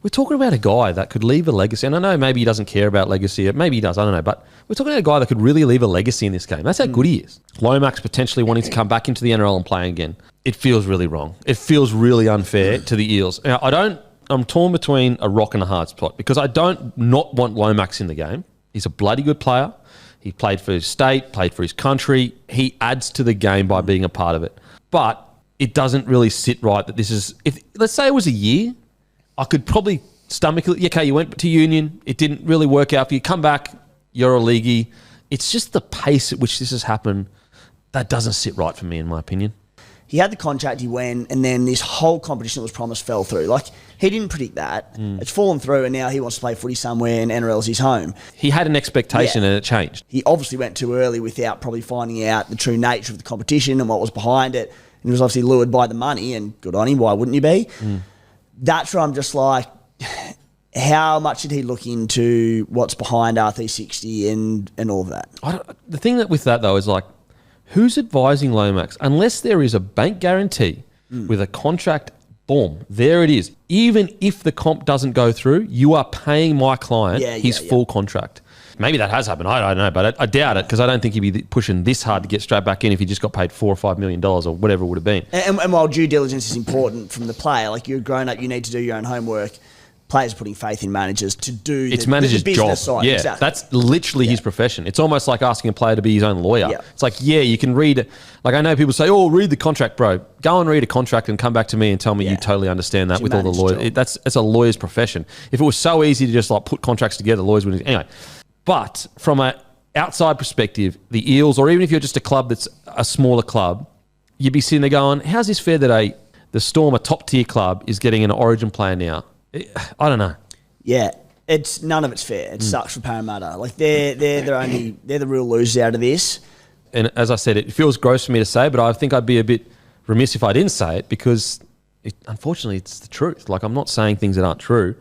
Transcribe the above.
we're talking about a guy that could leave a legacy. And I know maybe he doesn't care about legacy. Maybe he does. I don't know. But we're talking about a guy that could really leave a legacy in this game. That's how good he is. Lomax potentially wanting to come back into the NRL and play again. It feels really wrong. It feels really unfair to the Eels. Now, I'm torn between a rock and a hard spot because I don't not want Lomax in the game. He's a bloody good player. He played for his state, played for his country. He adds to the game by being a part of it. But it doesn't really sit right that this is... let's say it was a year, I could probably stomach it. Okay, you went to Union. It didn't really work out for you. Come back. You're a leaguey. It's just the pace at which this has happened that doesn't sit right for me, in my opinion. He had the contract, he went, and then this whole competition that was promised fell through. Like, he didn't predict that. It's fallen through, and now he wants to play footy somewhere, and NRL's his home. He had an expectation, and it changed. He obviously went too early without probably finding out the true nature of the competition and what was behind it. And he was obviously lured by the money, and good on him, why wouldn't you be? That's where I'm just like, how much did he look into what's behind R360 and all of that? The thing with that, though, is like, who's advising Lomax? Unless there is a bank guarantee with a contract, boom, there it is. Even if the comp doesn't go through, you are paying my client his full contract. Maybe that has happened. I don't know, but I doubt it because I don't think he'd be pushing this hard to get straight back in if he just got paid $4 or $5 million or whatever it would have been. And while due diligence is important from the player, like you're grown up, you need to do your own homework. Players are putting faith in managers to do it's managers' the job. Side. Yeah, exactly. That's literally his profession. It's almost like asking a player to be his own lawyer. Yeah. It's like, yeah, you can read it. Like I know people say, oh, read the contract, bro. Go and read a contract and come back to me and tell me you totally understand that with all the lawyers. It's a lawyer's profession. If it was so easy to just like put contracts together, lawyers wouldn't. Anyway, but from an outside perspective, the Eels, or even if you're just a club that's a smaller club, you'd be sitting there going, how's this fair that the Storm, a top-tier club, is getting an Origin player now? I don't know. Yeah, none of it's fair. It sucks for Parramatta. Like they're the real losers out of this. And as I said, it feels gross for me to say, but I think I'd be a bit remiss if I didn't say it because unfortunately it's the truth. Like I'm not saying things that aren't true.